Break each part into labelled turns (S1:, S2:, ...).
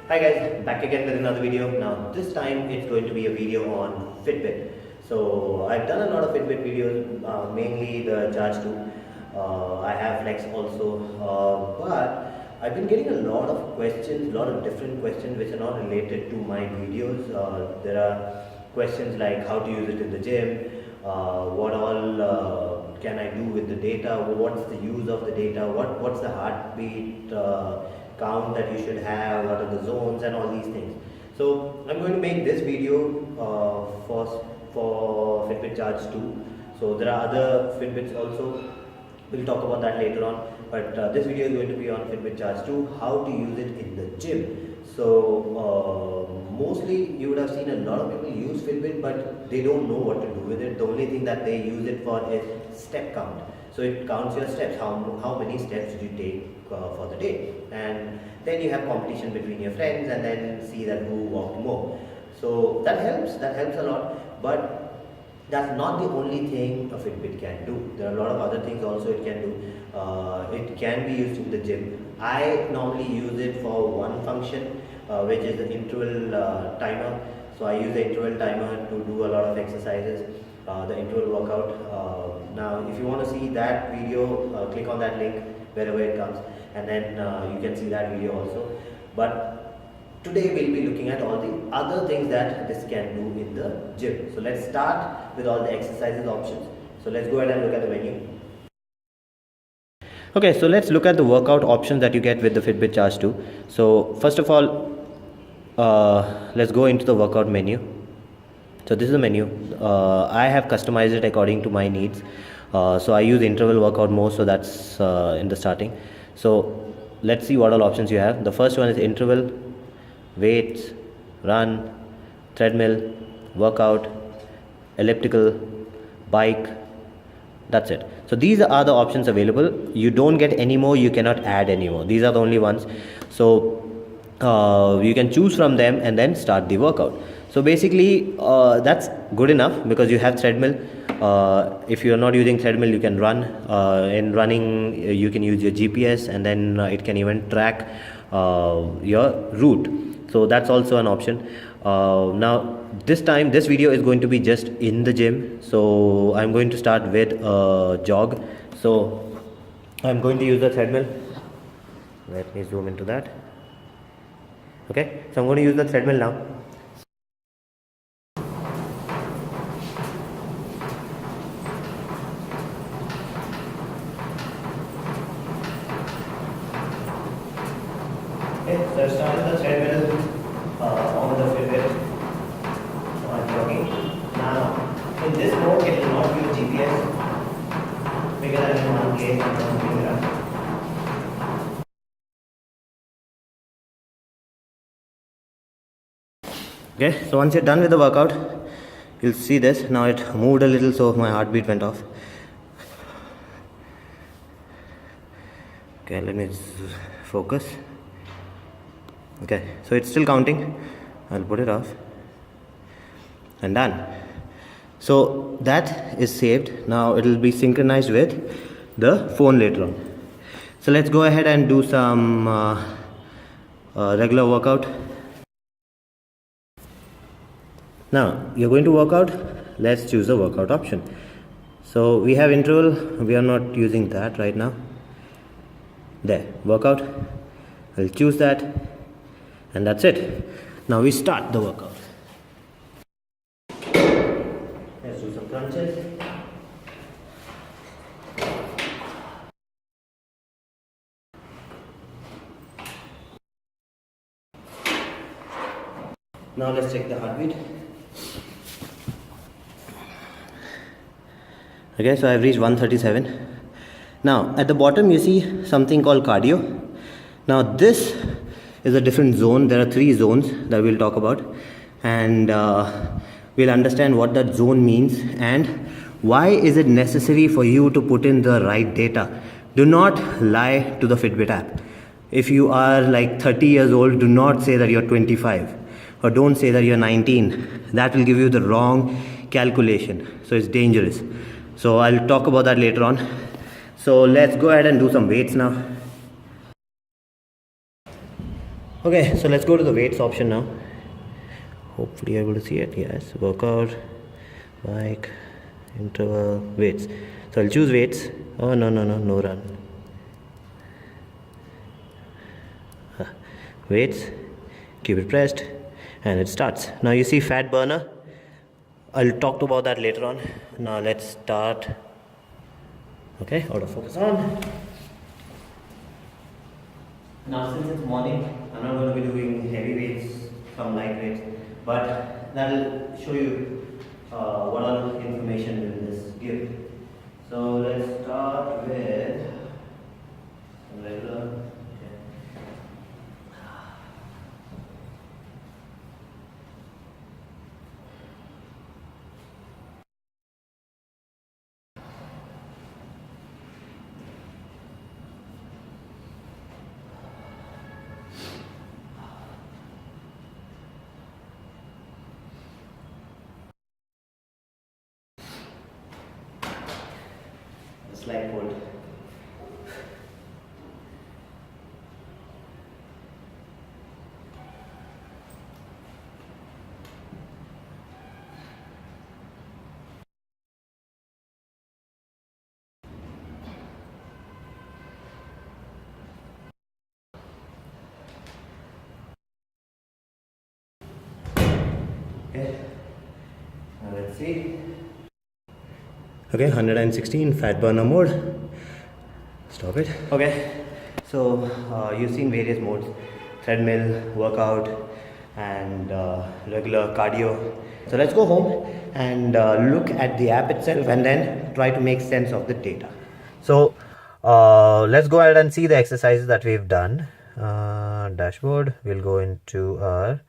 S1: Hi guys, back again with another video. Now this time it's going to be a video on Fitbit. So I've done a lot of Fitbit videos, mainly the Charge 2. I have Flex also, but I've been getting a lot of questions, a lot of different questions which are not related to my videos. There are questions like how to use it in the gym, what all can I do with the data, what's the use of the data, what's the heartbeat count that you should have, what are the zones and all these things. So I'm going to make this video for Fitbit Charge 2. So there are other Fitbits also, we'll talk about that later on, but this video is going to be on Fitbit Charge 2, how to use it in the gym. So mostly you would have seen a lot of people use Fitbit, but they don't know what to do with it. The only thing that they use it for is step count. So it counts your steps, how many steps did you take for the day, and then you have competition between your friends and then see that who walked more. So that helps a lot, but that's not the only thing a Fitbit can do. There are a lot of other things also it can do. It can be used in the gym. I normally use it for one function, which is the interval timer. So I use the interval timer to do a lot of exercises, the interval workout. Now if you want to see that video, click on that link wherever it comes, and then you can see that video also. But today we'll be looking at all the other things that this can do in the gym. So let's start with all the exercises options. So let's go ahead and look at the menu. Okay, so let's look at the workout options that you get with the Fitbit Charge 2. So first of all, let's go into the workout menu. So this is the menu. I have customized it according to my needs. So I use interval workout most, so that's in the starting. So let's see what all options you have. The first one is interval, weights, run, treadmill, workout, elliptical, bike. That's it. So these are the options available. You don't get any more, you cannot add any more. These are the only ones. So you can choose from them and then start the workout. So basically that's good enough because you have treadmill. If you are not using treadmill, you can run. In running you can use your GPS, and then it can even track your route. So that's also an option. Now this time this video is going to be just in the gym, so I'm going to start with a jog. So I'm going to use the treadmill. Let me zoom into that. Okay, so I'm going to use the treadmill now. Okay, so I started the treadmill on the Fitbit. So I'm jogging. Now, in this mode, it will not use GPS because I'm in 1K and I'm moving around. Okay, so once you're done with the workout, you'll see this. Now it moved a little, so my heartbeat went off. Okay, let me focus. Okay, so it's still counting. I'll put it off and done. So that is saved. Now it will be synchronized with the phone later on. So let's go ahead and do some regular workout. Now you're going to work out. Let's choose the workout option. So we have interval. We are not using that right now. There, workout. I'll choose that. And that's it. Now we start the workout. Let's do some crunches. Now let's check the heartbeat. Okay, so I've reached 137. Now at the bottom you see something called cardio. Now this is a different zone. There are 3 zones that we'll talk about, and we'll understand what that zone means and why is it necessary for you to put in the right data. Do not lie to the Fitbit app. If you are like 30 years old, do not say that you're 25, or don't say that you're 19. That will give you the wrong calculation, so it's dangerous. So I'll talk about that later on. So let's go ahead and do some weights now. Okay, so let's go to the weights option now. Hopefully you're able to see it. Yes, workout, bike, interval, weights. So I'll choose weights. Oh, no run. Weights, keep it pressed, and it starts. Now you see fat burner. I'll talk about that later on. Now let's start. Okay, autofocus on. Now since it's morning, I'm not going to be doing heavy weights, some light weights, but that'll show you what all information will this give. So let's start with some regular. Slide hold. Okay, now let's see. Okay, 116 fat burner mode. Stop it. Okay, so you've seen various modes: treadmill, workout, and regular cardio. So let's go home and look at the app itself and then try to make sense of the data. So let's go ahead and see the exercises that we've done. Dashboard, we'll go into our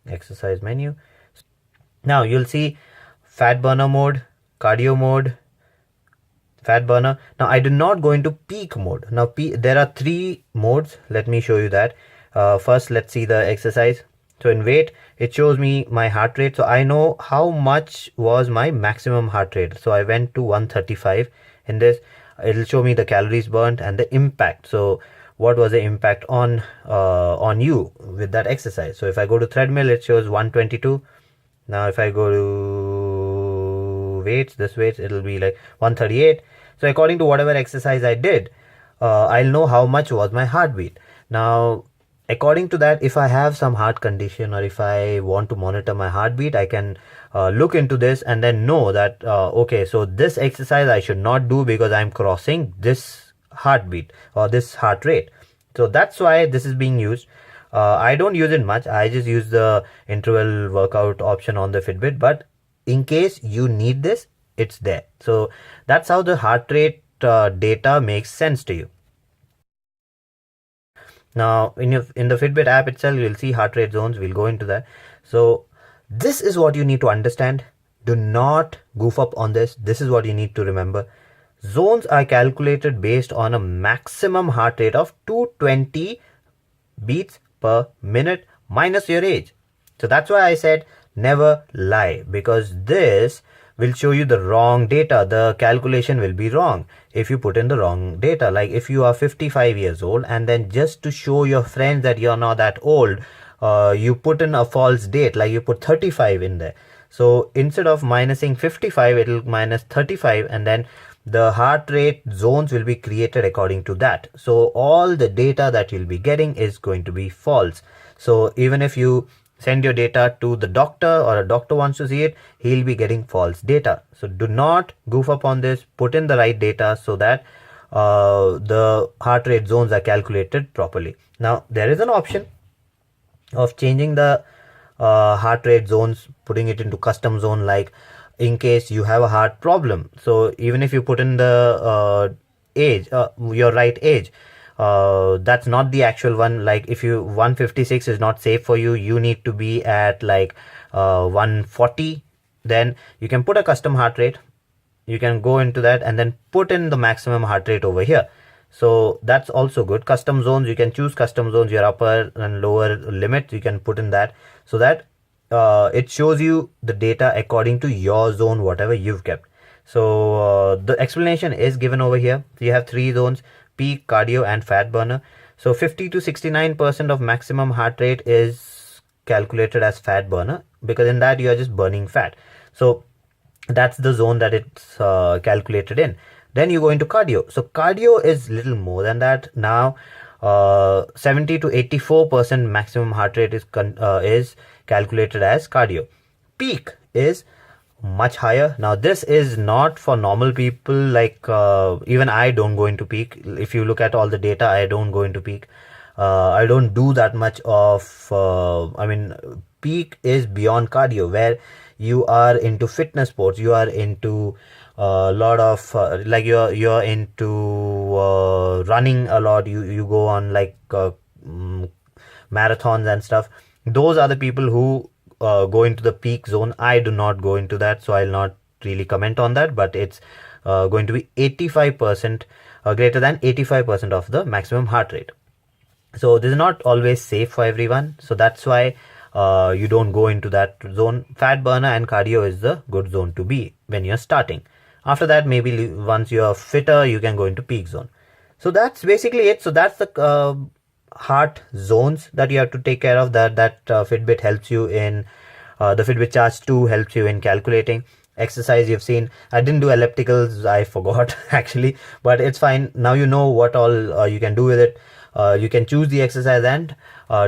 S1: exercise menu. Now you'll see fat burner mode, cardio mode, fat burner. Now I did not go into peak mode. Now there are 3 modes. Let me show you that. First, let's see the exercise. So in weight, it shows me my heart rate. So I know how much was my maximum heart rate. So I went to 135. In this, it'll show me the calories burnt and the impact. So what was the impact on you with that exercise? So if I go to treadmill, it shows 122. Now if I go to weights, it'll be like 138. So according to whatever exercise I did, I'll know how much was my heartbeat. Now according to that, if I have some heart condition or if I want to monitor my heartbeat, I can look into this and then know that okay, so this exercise I should not do because I'm crossing this heartbeat or this heart rate. So that's why this is being used. I don't use it much. I just use the interval workout option on the Fitbit, but in case you need this, it's there. So that's how the heart rate data makes sense to you. Now in the Fitbit app itself, you'll see heart rate zones. We'll go into that. So this is what you need to understand. Do not goof up on this. This is what you need to remember. Zones are calculated based on a maximum heart rate of 220 beats per minute minus your age. So that's why I said never lie, because this will show you the wrong data. The calculation will be wrong if you put in the wrong data. Like if you are 55 years old and then just to show your friends that you're not that old, you put in a false date, like you put 35 in there. So instead of minusing 55, it will minus 35, and then the heart rate zones will be created according to that. So all the data that you'll be getting is going to be false. So even if you send your data to the doctor or a doctor wants to see it, he'll be getting false data. So do not goof up on this. Put in the right data so that the heart rate zones are calculated properly. Now there is an option of changing the heart rate zones, putting it into custom zone, like in case you have a heart problem. So even if you put in the age, your right age, that's not the actual one. Like if you 156 is not safe for you, you need to be at like 140, then you can put a custom heart rate. You can go into that and then put in the maximum heart rate over here. So that's also good. Custom zones, you can choose custom zones, your upper and lower limit, you can put in that, so that it shows you the data according to your zone, whatever you've kept. So the explanation is given over here. So you have 3 zones: peak, cardio, and fat burner. So 50 to 69% of maximum heart rate is calculated as fat burner, because in that you are just burning fat. So that's the zone that it's calculated in. Then you go into cardio. So cardio is little more than that. Now 70 to 84% maximum heart rate is calculated as cardio. Peak is much higher. Now this is not for normal people, like even I don't go into peak. If you look at all the data, I don't go into peak. I don't do that much of peak is beyond cardio, where you are into fitness sports, you are into a lot of like you're into running a lot, you go on like marathons and stuff. Those are the people who go into the peak zone. I do not go into that, so I'll not really comment on that, but it's going to be 85% greater than 85% of the maximum heart rate. So this is not always safe for everyone, so that's why you don't go into that zone. Fat burner and cardio is the good zone to be when you're starting. After that, maybe once you're fitter, you can go into peak zone. So that's basically it. So that's the heart zones that you have to take care of, that Fitbit helps you in. The Fitbit Charge 2 helps you in calculating. Exercise you've seen. I didn't do ellipticals, I forgot actually, but it's fine. Now you know what all you can do with it. You can choose the exercise and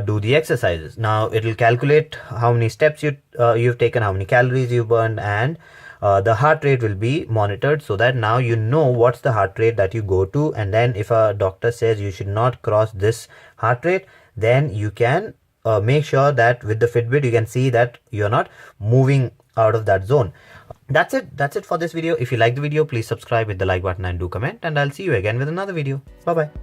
S1: do the exercises. Now it'll calculate how many steps you've taken, how many calories you burned, and the heart rate will be monitored, so that now you know what's the heart rate that you go to. And then if a doctor says you should not cross this heart rate, then you can make sure that with the Fitbit you can see that you're not moving out of that zone. That's it for this video. If you like the video, please subscribe, hit the like button and do comment, and I'll see you again with another video. Bye bye.